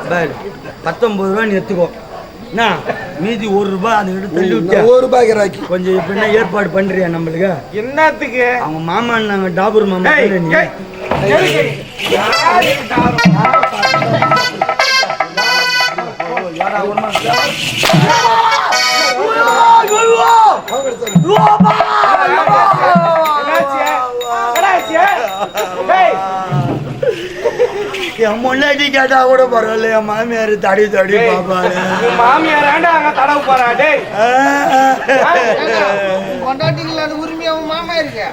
19 ரூபா நீ எடுத்துக்கோ. என்ன மீதி 1 ரூபாய் அதை எடுத்து தள்ளி விட்டு 1 ரூபாய்க்கு ராக்கி கொஞ்சம் எப்படின்னா ஏற்பாடு பண்றியா நம்மளுக்கு? என்னத்துக்கு? அவங்க மாமா நாங்க டாபூர் மாமா என் முன்னாடி கேட்டா கூட பரவாயில்ல, என் மாமியார் தடி தடி பாப்பாரு. மாமியார் அங்க தடவை போறா? டேய் உரிமை அவன் மாமா இருக்கு.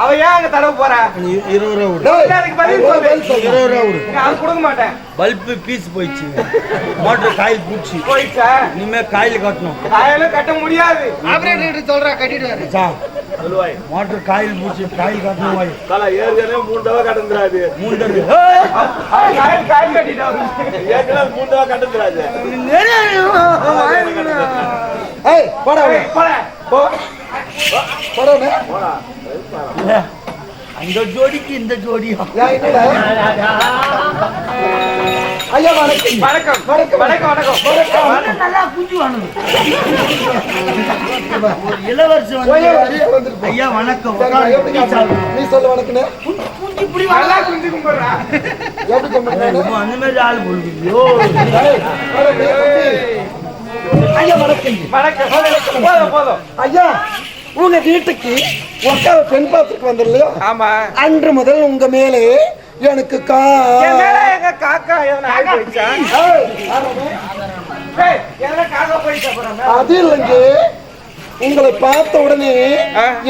அவ ஏன் அங்க தடவை போறா? 20 ரூபா விடு. 20 ரூபா விடு. அது கொடுக்க மாட்டேன். பல்பு பீஸ் போயிடுச்சு, மோட்டர் காயில் பூச்சி போயிடுச்சா? இனிமே காயில் கட்டணும். காயிலும் கட்ட முடியாது. ஆபரேட்டர் சொல்றா கட்டிடுவாரு. மோட்டர் காயில் பூச்சி காயில் கட்டணும். ஏற்கனவே 3 தடவை கட்டுறாரு. 3 தடவை காயில் கட்டிட்டாரு. ஏற்கனவே 3 தடவை கட்டுறாரு. ஏய் போடா போடா போடா போடா. அந்த ஜோடிக்கு இந்த ஜோடியா? ஐயா வணக்கம். வணக்கம் வணக்கம் வணக்கம் வணக்கம். நல்லா குஞ்சு வாங்க. ஒரு இளவரசி வந்து ஐயா வணக்கம். நீ சொல்ல வணக்கம். குஞ்சு இப்படி நல்லா குஞ்சு கும்பிடுறா. எப்படி கும்பிடுறா? அந்த மாதிரி ஆள் போடுவீங்களோ? ஐயா வணக்கம். வணக்கம். போதும் போதும். ஐயா உங்க வீட்டுக்கு ஒக்காவ பெண் பாத்துக்கு வந்தில்லையோ? ஆமா. அன்று முதல் உங்க மேலே எனக்கு எங்க காக்கா அது இல்லைங்க. உங்களை பார்த்த உடனே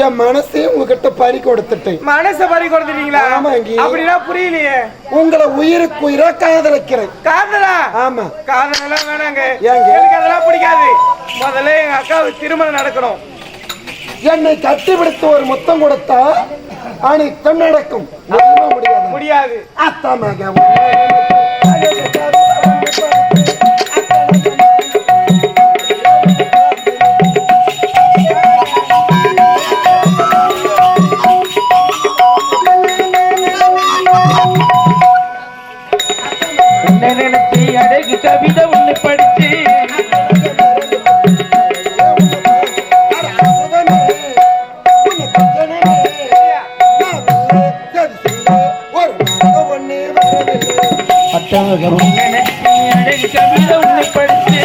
என் மனசே உங்ககிட்ட பறி கொடுத்துட்டேன். மனச பறி கொடுத்துட்டீங்களா? ஆமாங்க. அப்படின்னா புரியலையே. உங்களை உயிருக்கு உயிரா காதலிக்கிறேன். காதலா? ஆமா. காதலெல்லாம் வேணாங்க. ஏங்க? எனக்கு அதெல்லாம் பிடிக்காது. முதல்ல எங்க அக்காவுக்கு திருமணம் நடக்கணும். என்னை கட்டி பிடித்து ஒரு முத்தம் கொடுத்தா அனைத்தும் நடக்கும். முடியாது. அத்தாமாக அழகு கவிதை ஒண்ணு படிச்சு அழகு கவிதை ஒண்ணு படிச்சு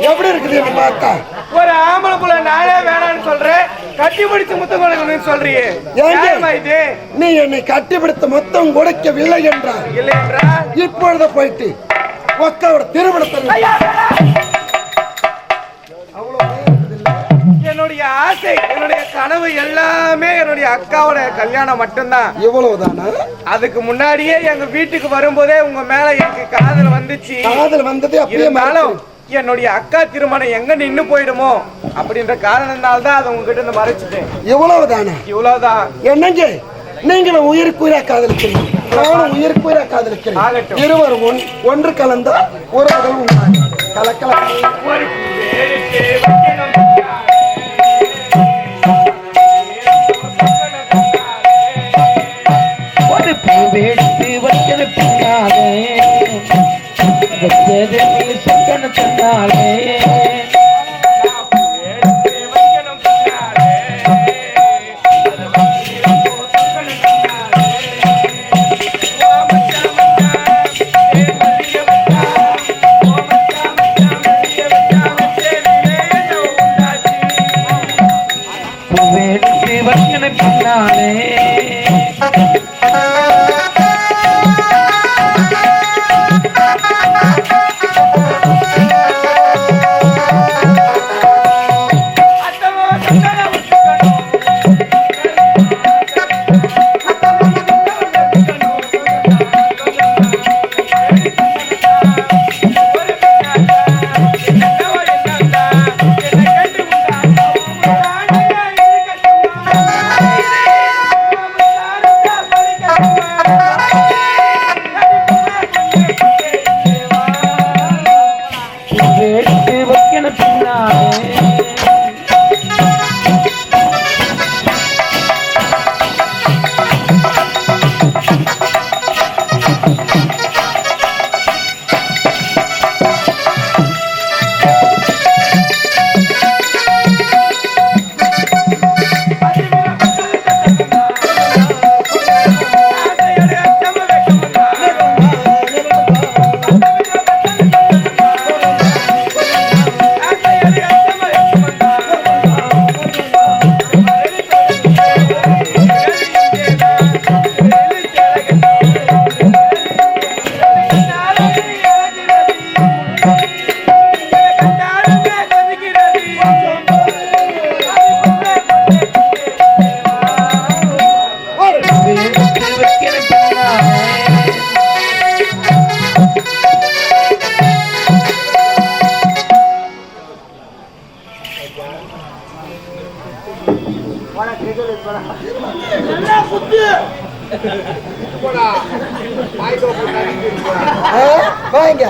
எப்படி இருக்குது என்ன பார்த்தா? ஒரு ஆம்பளை புள்ள நானே வேணான்னு சொல்றேன், கட்டி பிடிச்சு முத்தம் கொடுக்கணும்னு சொல்றியே, நியாயமா இது? நீ என்னை கட்டிப்பிடித்த மொத்தம் கொடுக்கவில்லை என்றால் இல்லை என்றால் இப்பொழுது போயிட்டு ஒக்காவோட திருமணத்தை என்னுடைய ஆசை, என்னுடைய கனவு எல்லாமே என்னுடைய அக்காவோட கல்யாணம் மட்டும்தான். இவ்வளவுதானா? அதுக்கு முன்னாடியே எங்க வீட்டுக்கு வரும்போதே உங்க மேல எனக்கு காதல் வந்துச்சு. காதல் வந்தது அப்படியே இருந்தாலும் என்னுடைய அக்கா திருமணம் எங்க நின்னு போயிடுமோ அப்படின்ற காரணத்தினால தான் அதை உங்ககிட்ட இருந்து மறைச்சிட்டேன். இவ்வளவுதானா? இவ்வளவுதான். என்னங்க நீங்களும் உயிர்க்குயிரா காதலிக்கிறீங்க, நானும் உயிர்க்குயிரா காதலிக்கிறேன். இருவரும் ஒன்று கலந்த உறவுகள் உண்டாங்க. கலக்கலாம். ஒரு பூவெடுத்து வைக்கிற பின்னாலே வச்சது நீ சொக்கன சொன்னாலே பூவெடுத்து வைக்கிற பின்னாலே வாங்க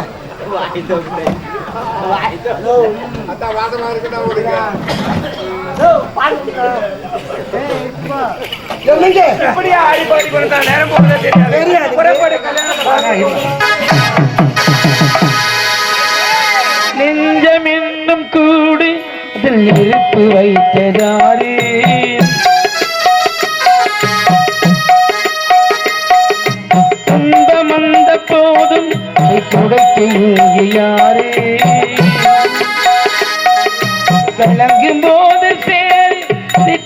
என்னங்க எப்படியா ஆடிப்பாடி கொடுத்தா நேரம் போறதே தெரியாது. புறப்படு, கல்யாணம். நெஞ்சம் என்னும் கூடு அதில் நெருப்பு வைத்ததாரே துன்பம் வந்த போதும் துடைக்க இங்கு யாரே விளங்கும் போது சேரி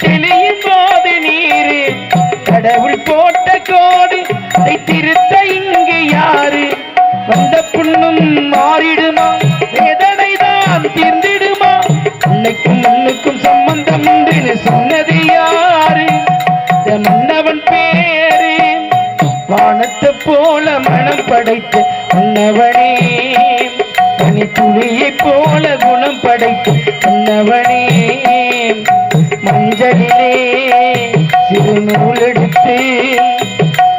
தெளியும் போது நீரு கடவுள் போட்ட கோடு அதை திருத்த இங்கு யாரு வந்த புண்ணும் மாறிடுமா வேதனை தான் தீர்ந்திடுமா உன்னைக்கும் மண்ணுக்கும் சம்பந்தம் உண்டு சொன்னது யாரு இந்த மன்னவன் பேரு வானத்தை போல மனம் படைத்து மன்னவனே பனி துளியை போல குணம் படைத்து மன்னவனே மஞ்சளிலே சிறு நூல் எடுத்து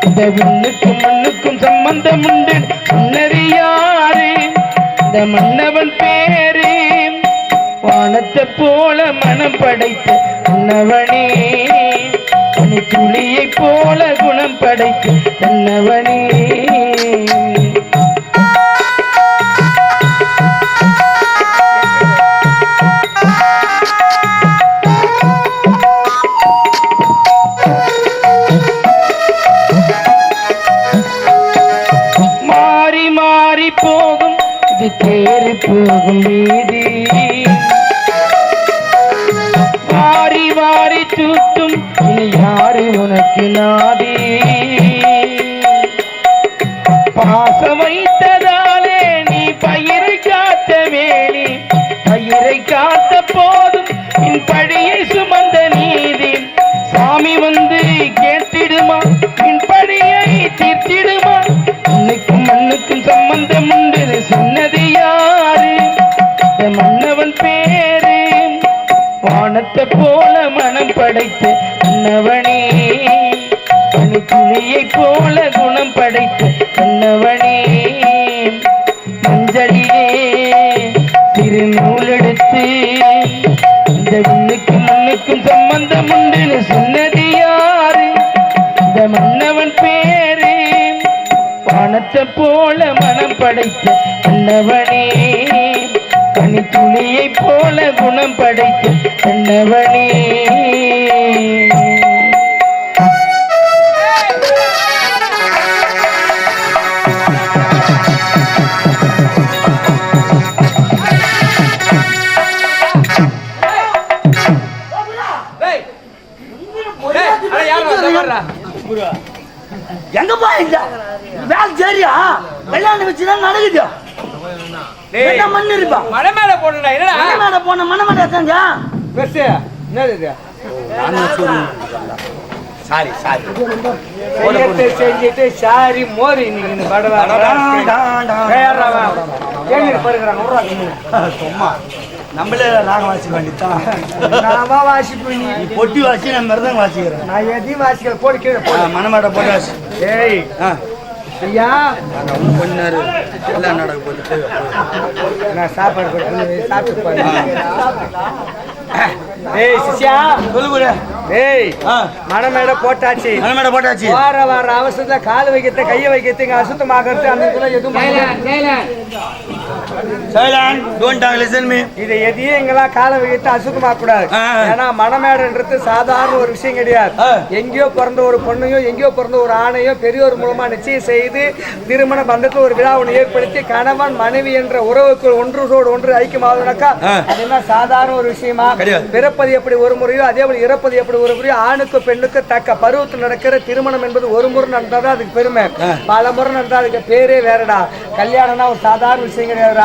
இந்த விண்ணுக்கும் மண்ணுக்கும் சம்பந்தம் உண்டு சொன்னது யாரு இந்த மன்னவன் பேரு வானத்தை போல மனம் படைத்த மன்னவனே பனி துளியை போல குணம் படைத்து மன்னவனே மாறி மாறி போகும் இது ஏறி போகும் வீதி வாரி வாரி சுற்றும் இனி யாரு உனக்கு நாதி பாச வைத்ததாலே நீ பயிரை காத்த வேலி பயிரை காத்த போதும் என் பழியை சுமந்த நீதி சாமி வந்து கேட்டிடுமா என் பழியை தீர்த்திடுமா உன்னுக்கும் மண்ணுக்கும் சம்பந்தம் உண்டு சொன்னது யாரு இந்த மன்னவன் பேரு வானத்தை போல மனம் படைத்து மன்னவனே பனி துளியை போல குணம் படைத்து மன்னவனே மஞ்சளிலே திருநூல் எடுத்து இந்த விண்ணுக்கும் மண்ணுக்கும் சம்பந்தம் உண்டு சொன்னது யாரு இந்த மன்னவன் பேரு வானத்தை போல மனம் படைத்த மன்னவனே பனி துளியை போல குணம் படைத்த மன்னவனே எங்க போய் வேலை சரியா வெள்ளாண்டு வச்சுதான் நடக்குது என்ன மண்ணு இருப்பா மலை மேல போனா என்னடா மலை மேல போன மன மேல செஞ்சா பெருசு என்னது சாரி சாரி செஞ்சுட்டு சாரி மோரி இன்னைக்கு சும்மா நம்மளே ராகம் வாசிக்க வேண்டியதான் நாம வாசிப்பு நீ பொட்டி வாசி நான் மிருதம் வாசிக்கிறேன் நான் எதையும் வாசிக்கிற போடு கீழே மனமாட்ட போட்டு வாசி ஏய் ஐயா கொஞ்ச நேரம் எல்லாம் நடக்க போட்டு நான் சாப்பாடு கொடுத்து சாப்பிட்டு ஏய் சிஷ்யா சொல்லுங்க ஏய் மனமேட போட்டாச்சு மனமேட போட்டாச்சு வார அவசரத்துல கால் வைக்கிறது கையை வைக்கிறது அசுத்தமாகிறது அந்த எதுவும் சைலண்ட் டோன்ட் லிசன் மீ இதை எதையும் எங்கெல்லாம் காலை வைத்து அசுத்தமாக கூடாது ஏன்னா மனமேடன்றது சாதாரண ஒரு விஷயம் கிடையாது எங்கேயோ பிறந்த ஒரு பொண்ணையோ எங்கேயோ பிறந்த ஒரு ஆணையோ பெரியோர் மூலமா நிச்சயம் செய்து திருமண பந்தத்தில் ஒரு விழா ஒன்று ஏற்படுத்தி கணவன் மனைவி என்ற உறவுக்குள் ஒன்றோடு ஒன்று ஐக்கியமாவதுனாக்கா அதெல்லாம் சாதாரண ஒரு விஷயமா பிறப்பது எப்படி ஒரு முறையோ அதே போல இறப்பது எப்படி ஒரு முறையோ ஆணுக்கு பெண்ணுக்கு தக்க பருவத்தில் நடக்கிற திருமணம் என்பது ஒரு முறை நடந்தாதான் அதுக்கு பெருமை பல முறை நடந்தா அதுக்கு பேரே வேறடா கல்யாணம்னா ஒரு சாதாரண விஷயம் கிடையாதுடா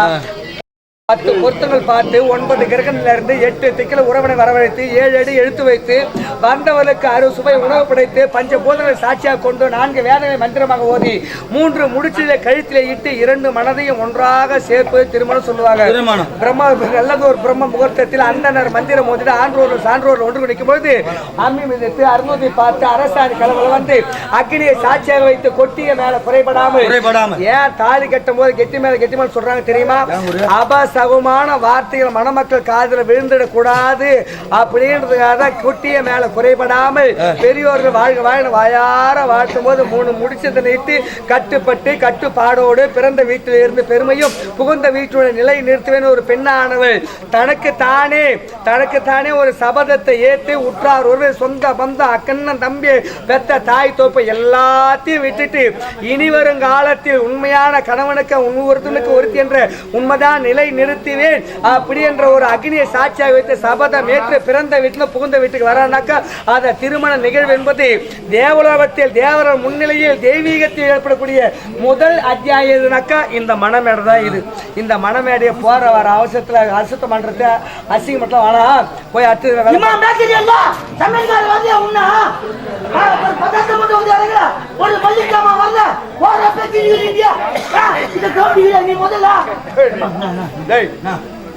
10 பொருத்தங்கள் பார்த்து 9 கிரகணில இருந்து 8 திக்கில உறவனை வரவழைத்து 7 அடி எழுத்து வைத்து வந்தவர்களுக்கு 6 சுவை உணவு படைத்து பஞ்சபூதங்களை சாட்சியாக கொண்டு 4 வேதனை மந்திரமாக ஓதி 3 முடிச்சில கழுத்திலே இட்டு 2 மனதையும் ஒன்றாக சேர்ப்பது திருமணம் சொல்லுவாங்க. பிரம்ம நல்லது ஒரு பிரம்ம முகூர்த்தத்தில் அந்தனர் மந்திரம் ஓதிட்டு ஆன்றோர் சான்றோர் ஒன்று நிற்கும் பொழுது அம்மி மிதித்து அருந்ததி பார்த்து அரசாணி கலவல வந்து அக்னியை சாட்சியாக வைத்து கொட்டிய மேல குறைபடாமல் ஏன் தாலி கட்டும் போது கெட்டி மேல சொல்றாங்க தெரியுமா? சகுமான வார்த்தைகள் மணமக்கள் காதில் விழுந்துடக் கூடாது அப்படின்றதுக்காக குட்டிய மேல குறைபடாமல் பெரியோர்கள் வாழ்க வாழ் வாயார வாழ்த்தும் போது 3 முடிச்சதை நீட்டு கட்டுப்பட்டு கட்டுப்பாடோடு பிறந்த வீட்டில் இருந்து பெருமையும் புகுந்த வீட்டுடைய நிலை நிறுத்துவேன் ஒரு பெண்ணானவள் தனக்கு தானே ஒரு சபதத்தை ஏற்று உற்றார் ஒரு சொந்த பந்த அக்கண்ணன் தம்பி பெத்த தாய் தோப்பை எல்லாத்தையும் விட்டுட்டு இனி வரும் காலத்தில் உண்மையான கணவனுக்கு ஒருத்தனுக்கு ஒருத்தி என்ற உண்மைதான் நிலை நிறுத்துவேன் அப்படி என்ற ஒரு அக்னியை சாட்சியாக வைத்து சபதம் ஏற்று பிறந்த வீட்டில் புகுந்த வீட்டுக்கு வரானாக்கா அந்த திருமண நிகழ்வு என்பது தேவலோகத்தில் தேவர முன்னிலையில் தெய்வீகத்தில் ஏற்படக்கூடிய முதல் அத்தியாயம்னாக்கா இந்த மணமேடை தான். இது இந்த மணமேடையை போற வர அவசரத்துல அசுத்தம் பண்றது அசிங்கம் மட்டும் ஆனா போய் அடுத்து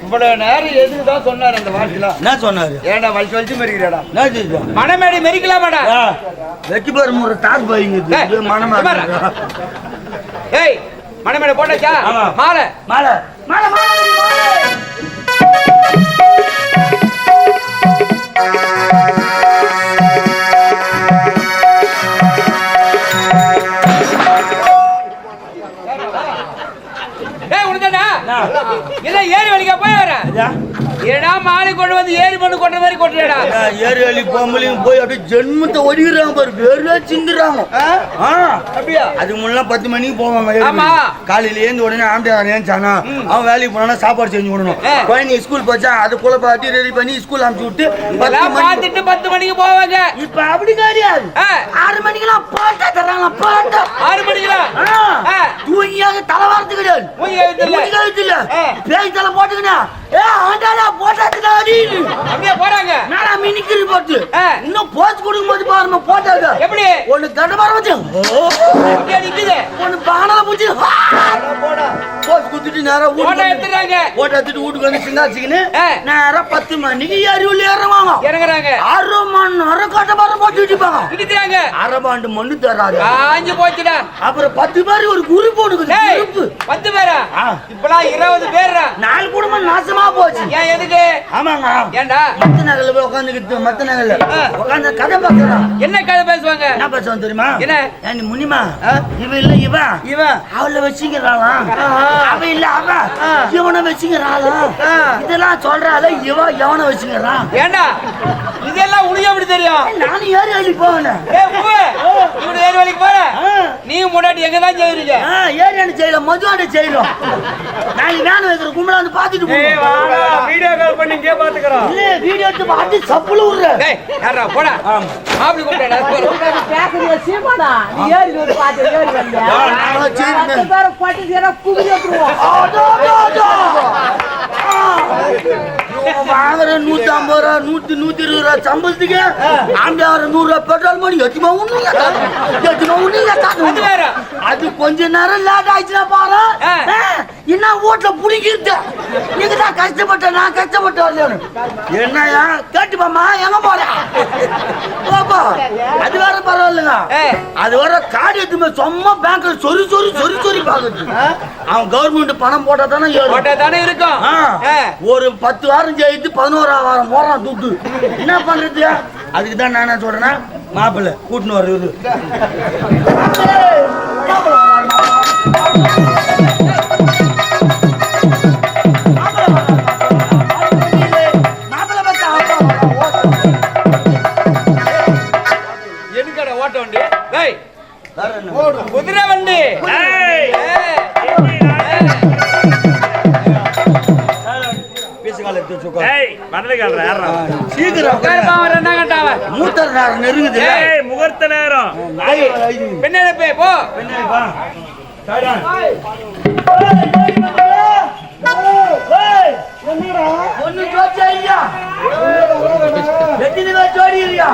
இவ்வளவு நேரம் எதுக்குதான் சொன்னாரு அந்த வார்த்தையில என்ன சொன்னாரு? ஏன்டா வலிச்சு மறிக்கிறாடா மணமேடை மெரிக்கலாமாடா? வெட்டி பாரு ஒரு டாக் போயிங்க மணமேடை. ஏய் மணமேடை போட்டாச்சா? மாலை மாலை மாலை மாலை இல்ல ஏரி வலிக்க போய் வரேன் ஏடா மாலை கொண்டு வந்து ஏரி பண்ணு கொண்ட மாதிரி கொட்டுறடா ஏரி வழி போம்பளையும் போய் அப்படியே ஜென்மத்தை ஒடிக்கிறாங்க பாரு வேர்வே சிந்துறாங்க அப்படியா அதுக்கு முன்னாடி 10 மணிக்கு போவாங்க ஆமா. காலையில ஏந்து உடனே ஆம்பியார் ஏஞ்சானா அவன் வேலைக்கு போனா சாப்பாடு செஞ்சு விடணும் குழந்தை ஸ்கூல் போச்சா அது போல பாட்டி ரெடி பண்ணி ஸ்கூல் அனுப்பிச்சு விட்டு 10 மணிக்கு போவாங்க இப்ப அப்படி கிடையாது 6 மணிக்கெல்லாம் போட்டா தர்றாங்க போட்டா 6 மணிக்கெல்லாம் தூங்கியாக தலைவாரத்து கிடையாது இல்ல பேய் தலை போட்டுக்கினா ஆண்டாடா போட்டாச்சுடா அடின்னு அப்படியே போறாங்க மேல மினிக்கிரி போட்டு இன்னும் போஸ்ட் கொடுக்கும்போது பாருங்க போட்டாங்க எப்படி ஒண்ணு தண்டமார வச்சு அப்படியே நிக்குது ஒண்ணு பானல புடிச்சு போஸ்ட் குத்திட்டு நேரா போட்டோ எடுத்துறாங்க போட்டோ எடுத்துட்டு வீட்டுக்கு வந்து சிங்காச்சிக்கின்னு நேரா 10 மணிக்கு ஏரி உள்ள ஏறுவாங்க இறங்குறாங்க 6 மணி நேரம் கட்டமார போட்டு இடிப்பாங்க இடிக்கிறாங்க அரபாண்டு மண்ணு தராது காஞ்சு போச்சுடா அப்புறம் 10 பேர் ஒரு குரூப் ஒடுக்குது குரூப் 10 பேரா இப்பலாம் 20 பேரா 4 குடும்பம் நாசமா போச்சு ஏன் எதுக்கு ஆமாங்க ஏண்டா மத்த நகல்ல போய் உட்காந்துக்கிட்டு மத்த நகல்ல உட்காந்து கதை பார்க்கறான் என்ன கதை பேசுவாங்க என்ன பேசுவான் தெரியுமா என்ன நீ முனிமா இவ இல்ல இவன் அவளை வச்சுக்கிறாளா அவ இல்ல அவ இவனை வச்சுக்கிறாளா இதெல்லாம் சொல்றாள எவனை வச்சுக்கிறான் ஏண்டா இதெல்லாம் உனக்கு எப்படி தெரியும் நானும் ஏரி வழி போவேன் இவனு ஏரி வழிக்கு போற நீ முன்னாடி எங்க தான் செய்யறீங்க ஏரியானு செய்யலாம் மதுவானு செய்யலாம் நாளைக்கு வேன் வைக்கிற கும்பலா வந்து பாத்துட்டு வீடியோ கால் பண்ணி இங்கே பாத்துக்கறோம் இல்ல வீடியோ எடுத்து பாத்து சப்புல விடுற டேய் யாரா போடா மாப்ள கூப்பிடடா பேசுறியா சீமாடா நீ ஏறி வந்து பாத்து ஏறி வந்தா நாங்கள செய்யணும் அந்த பேர பாட்டி சேரா குவி ஏத்துறோம் வாங்குற 150 ரூபா 120 ரூபா சம்பளத்துக்கு ஆம்பியார 100 ரூபா பெட்ரோல் மணி எட்டுமா ஒண்ணு அது கொஞ்ச நேரம் லேட் ஆயிடுச்சுன்னா பாரு என்ன வீட்டுல புடிக்கிட்டு நீங்க தான் கஷ்டப்பட்ட நான் கஷ்டப்பட்டேன் என்னையா கேட்டுப்பாமா எங்க போற அது வேற பரவாயில்லைங்க அது வர காடு எடுத்துமே சும்மா பேங்க்ல சொறி பாக்குறது அவன் கவர்மெண்ட் பணம் போட்டா தானே இருக்கும் ஒரு 10 வாரம் ஜெயித்து 11ஆம் வாரம் போறான் துட்டு என்ன பண்றது அதுக்கு தான் நான் என்ன சொல்றேன்னா மாப்பிள்ளை கூட்டின்னு வர்றது எதுக்கடா ஓட்ட வண்டி டேய் குதிரை வண்டி முகூர்த்த நேரம் பெண்ணே போ ஒன்னு ஜோடியா இல்லையா எத்தனை பேர் ஜோடி இல்லையா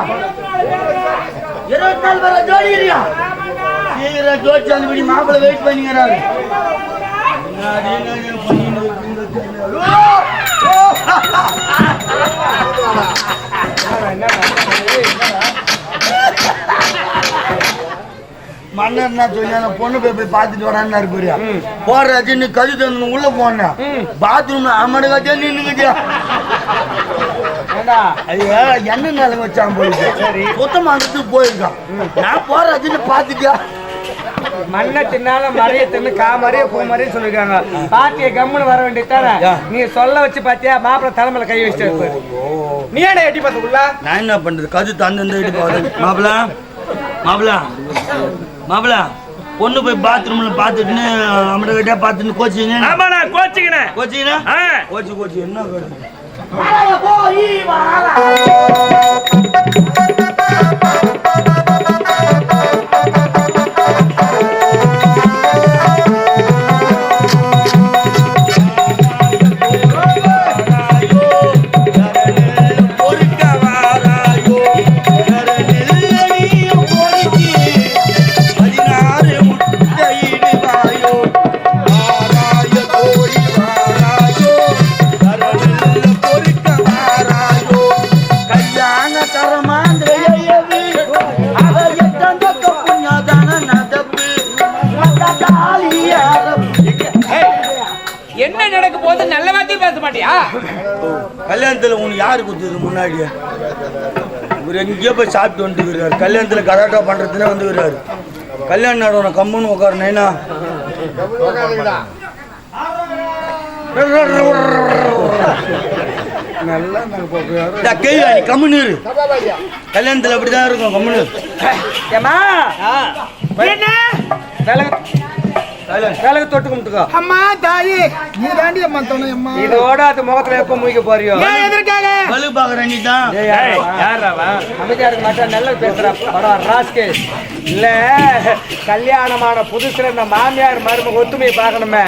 24 பேர் ஜோடி இல்லையா சீக்கிரம் ஜோடி அந்த மாப்பிள்ளை வெயிட் பண்ணிக்கிறாரு மன்னர் என்ன சொல்லி பொண்ணு போய் பார்த்துட்டு வரான்னு புரியா போடுறாச்சு நீ கது தந்து உள்ள போன பாத்ரூம்ல அம்மனு கட்டியா நின்னுக்கிட்டியா ஐயா என்ன நிலைமை வச்சான் போயிருக்கு சுத்தமானதுக்கு போயிருக்கான் நான் போடுறாச்சுன்னு பாத்துட்டியா மண்ணை தின்னால மறைய தின்னு காமறைய பூ மறைய சொல்லிருக்காங்க பாட்டிய கம்முன்னு வர வேண்டியதானே நீ சொல்ல வச்சு பாத்தியா மாப்பிள்ள தலைமையில கை வச்சுட்டு நீ ஏடா எட்டி பார்த்துக்குள்ள நான் என்ன பண்றது கது தந்து எட்டி போகுது மாப்பிள பொண்ணு போய் பாத்ரூம்ல பாத்துட்டுன்னு அம்மட கிட்டே பாத்துட்டு கோச்சிங்க ஆமா நான் கோச்சிக்கினேன் கோச்சு என்ன என்ன நடக்க போது நல்ல வார்த்தையும் பேச மாட்டியா கல்யாணத்துல உனக்கு யாரு கொடுத்தது முன்னாடியே இவர் எங்கேயோ போய் சாப்பிட்டு வந்துருக்காரு கல்யாணத்துல கலாட்டா பண்றதுனே வந்துருக்காரு கல்யாணம் நடன கம்முன்னு உட்காரு நைனா நல்லா கேள்வி கம்முன்னு கல்யாணத்துல அப்படிதான் இருக்கும் கம்முன்னு. ஏமா விலகு தொட்டு கும்பிட்டுக்கோ. அம்மா தாயே நீ தாண்டி அம்மா தோணும் அம்மா. இதோட அது முகத்துல எப்ப முடிக்க போறியோ? எதற்காக பலு பாக்குற நீ தான். அமைதியா இருக்க மாட்டேன். நல்லா பேசுற படம் ராஸ்கே இல்ல. கல்யாணமான புதுசுல இந்த மாமியார் மருமக ஒத்துமையை பார்க்கணுமே.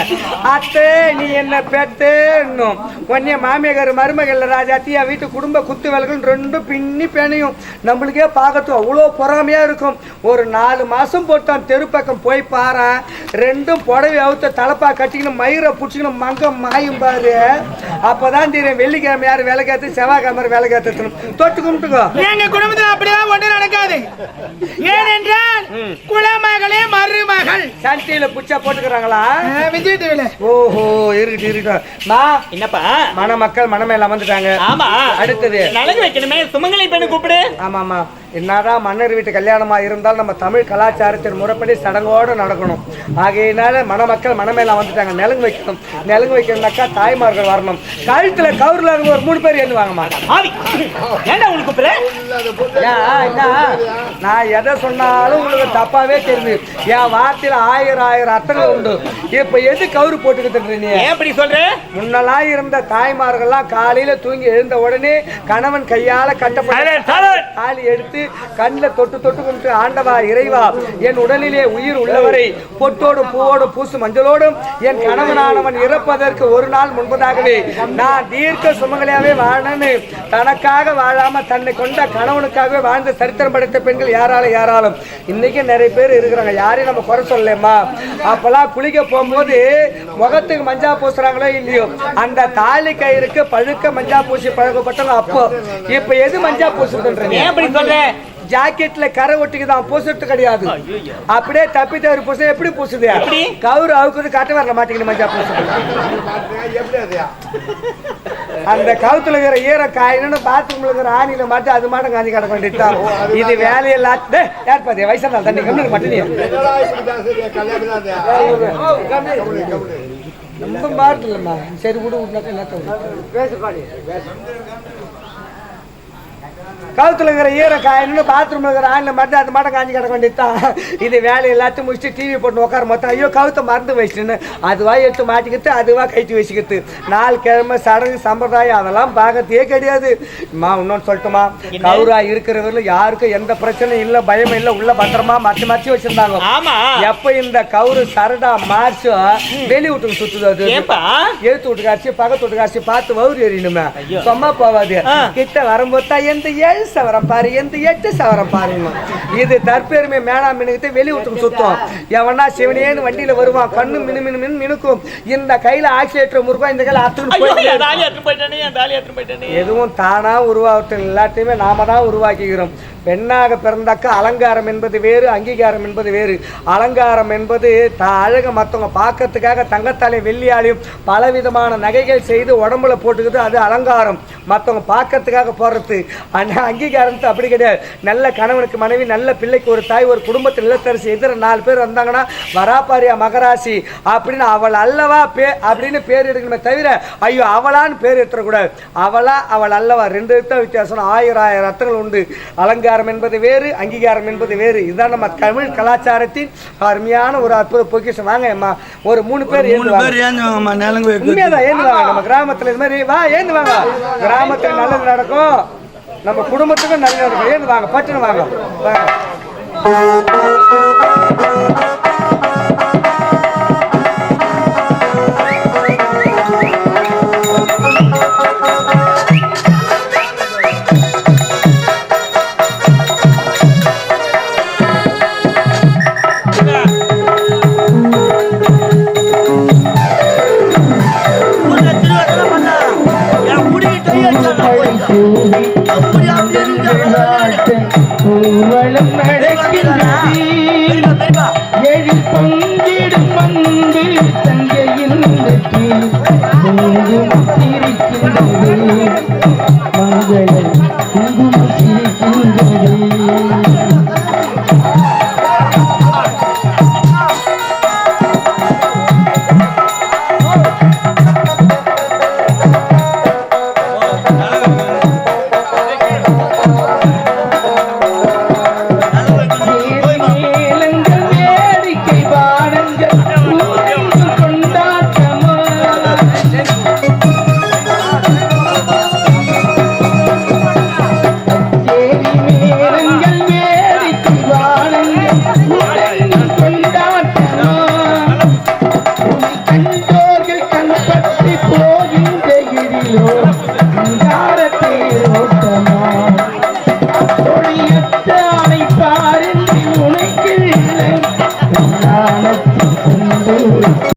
அத்தை நீ என்ன பெத்தேன்னும் ஒன்னே மாமியார் மருமகள் ராஜாத்தியா வீட்டு குடும்ப குத்து விளக்குன்னு ரெண்டும் பின்னி பெணையும். நம்மளுக்கே பார்க்கறது அவ்வளோ பொறாமையா இருக்கும். ஒரு 4 மாசம் போட்டான் தெரு பக்கம் போய் பாரு. ரெண்டும் புடவை அவுத்த தலப்பா கட்டிக்கணும் மயிரை பிடிச்சிக்கணும் மங்க மாயும் பாரு. அப்பதான் தெரியும் வெள்ளிக்கிழமை யாரு வேலை காத்து செவ்வாய்க்கிழமை வேலை காத்துணும். தொட்டு கும்பிட்டுக்கோ. எங்க குடும்பத்தில் அப்படியே ஒன்றும் நடக்காது. ஏனென்றால் குலமகளே மருமகள் சண்டியில புச்சா போட்டுக்கிறாங்களா விஜய் டிவில? ஓஹோ இருக்கட்டும். என்னப்பா மணமக்கள் மணமேல வந்துட்டாங்க. ஆமா அடுத்தது நலங்கு வைக்கணுமே. சுமங்கலி பெண்ணு கூப்பிடு. ஆமா ஆமா. என்னதான் மன்னர் வீட்டு கல்யாணமா இருந்தாலும் நம்ம தமிழ் கலாச்சாரத்தின் முறைப்படி சடங்கோடு நடக்கணும். ஆகையினால மணமக்கள் மணமேல வந்துட்டாங்க. நெலுங்கு வைக்கணும். நெலுங்கு வைக்கணும்னாக்கா தாய்மார்கள் வரணும். கழுத்துல கவுர்ல இருந்து ஒரு 3 பேர் ஏந்து வாங்கம்மா. ஏன்டா உங்களுக்கு கூப்பிடு? நான் எதை சொன்னாலும் உங்களுக்கு தப்பாவே தெரியுது. என் வார்த்தையில 1000 அர்த்தங்கள் உண்டு. இப்ப எது கவுரு போட்டுக்கிட்டு நீ எப்படி சொல்ற? முன்னெல்லாம் இருந்த தாய்மார்கள்லாம் காலையில தூங்கி எழுந்த உடனே கணவன் கையால கட்டப்பட்ட தாலி எடுத்து கண்ணில் தொட்டு தொட்டு கொண்டு ஆண்டவா இறைவா என் உடலிலே உயிர் உள்ளவரை பொட்டோடும் பூவோடும் பூசு மஞ்சளோடும் என் கணவனானவன் இறப்பதற்கு ஒரு நாள் முன்பதாகவே நான் தீர்க்க சுமங்கலியாவே வாழன்னு தனக்காக வாழாம தன்னை கொண்ட கணவனுக்காகவே வாழ்ந்த சரித்திரம் படைத்த பெண்கள் யாராலும் இன்னைக்கு நிறைய பேர் இருக்கிறாங்க. யாரையும் நம்ம குறை சொல்லலேம்மா. அப்பெல்லாம் குளிக்க போகும்போது முகத்துக்கு மஞ்சா பூசுறாங்களோ இல்லையோ அந்த தாலி கயிறுக்கு பழுக்க மஞ்சா பூசி பழக்கப்பட்டவங்க. அப்போ இப்ப எது மஞ்சா பூசுறதுன்றீங்க? எப்படி சொல்ற? ஜாக்கெட்ல கரை ஒட்டிக்குதான் பூசுறது கிடையாது. அப்படியே தப்பி தவறி பூச எப்படி பூசுது? கவுரு அவுக்குது காட்ட வரல மாட்டேங்குது மஞ்சா பூசுது. அந்த கவுத்துல இருக்கிற ஈர காயின்னு பாத்ரூம்ல இருக்கிற ஆணியில மாட்டி அது மாட்டம் காஞ்சி கிடக்க வேண்டியதுதான். இது வேலையெல்லாம் யார் பாத்தியா வயசான தண்ணி கம்மிக்கு மாட்டேன் ரொம்ப மாட்டு இல்லம்மா. சரி விடு விட்டுனாக்கா என்ன கவுத்துல இருக்கிற ஈர காயின்னு பாத்ரூம்ல இருக்கிற ஆணில மாட்டி அது மாட்டம் காஞ்சி கிடக்க வேண்டியதுதான். இது வேலை எல்லாத்தையும் முடிச்சுட்டு டிவி போட்டு உட்கார மொத்தம் ஐயோ கவுத்தை மறந்து வச்சுன்னு அதுவா எடுத்து மாட்டிக்கிட்டு அதுவா கைட்டு வச்சுக்கிட்டு 4 கிழமை சடங்கு சம்பிரதாயம் அதெல்லாம் பார்க்கறதே கிடையாது. இன்னொன்னு சொல்லட்டுமா? கவுரா இருக்கிறவர்கள் யாருக்கும் எந்த பிரச்சனையும் இல்லை, பயம் இல்லை, உள்ள பத்திரமா மறைச்சு வச்சிருந்தாங்க. எப்ப இந்த கவுரு சரடா மார்ச்சோ வெளி வீட்டுக்கு சுத்துது. அது எழுத்து வீட்டு காட்சி பக்கத்து வீட்டு காட்சி பார்த்து வவுறு எறியணுமே சும்மா போவாது. கிட்ட வரும்போது எந்த 7 சவரம் பாரு எந்த 8 சவரம் பாருங்க. இது தற்பெருமை மேலாம் மினுக்கிட்டு வெளி விட்டு சுத்தம். எவனா சிவனேன்னு வண்டியில வருவான். கண்ணு மினு மினு மினு மினுக்கும். இந்த கையில ஆக்சிலேட்டர் முறுக்கும். இந்த கையில எதுவும் தானா உருவாகட்டும். எல்லாத்தையுமே நாம தான் உருவாக்கிக்கிறோம். பெண்ணாக பிறந்தாக்க அலங்காரம் என்பது வேறு, அங்கீகாரம் என்பது வேறு. அலங்காரம் என்பது அழக மற்றவங்க பார்க்கறதுக்காக தங்கத்தாலையும் வெள்ளியாலையும் பலவிதமான நகைகள் செய்து உடம்புல போட்டுக்குது. அது அலங்காரம். மற்றவங்க பார்க்கறதுக்காக போடுறது. ஆனால் அங்கீகாரத்து அப்படி கிடையாது. நல்ல கணவனுக்கு மனைவி, நல்ல பிள்ளைக்கு ஒரு தாய், ஒரு குடும்பத்தில் இல்லத்தரசி எதிர 4 பேர் வந்தாங்கன்னா வராப்பாரியா மகராசி அப்படின்னு அவள் அல்லவா அப்படின்னு பேர் எடுக்கணுமே தவிர ஐயோ அவளான்னு பேர் எடுத்துடக்கூடாது. அவளா அவள் அல்லவா 2 வித்தியாசம். 1000 அர்த்தங்கள் உண்டு. அலங்காரம் என்பது வேறு, அங்கீகாரம் என்பது வேறு. இதுதான் நம்ம தமிழ் கலாச்சாரத்தின் அருமையான ஒரு அற்புத பொக்கிஷம். வாங்க அம்மா ஒரு 3 பேர் உண்மையாதான் ஏந்துவாங்க. நம்ம கிராமத்துல இது மாதிரி வா ஏந்துவாங்க. கிராமத்துல நல்லது நடக்கும், நம்ம குடும்பத்துக்கும் நல்லது நடக்கும். ஏந்துவாங்க பட்டுன்னு வாங்க. ஊர்வலம் நடக்கின்றது. 7 பங்கிடும் பங்கு தங்கையின் குங்குமம் சிரிக்கின்றது. மங்களம் குங்குமம் சிரிக்கின்றது. ஐயோ சிங்காரத்தில் ஓட்டமா கொடியத்த அணைப்பாரின்றி உனக்கு இல்லை நாணத்தில் கொண்டு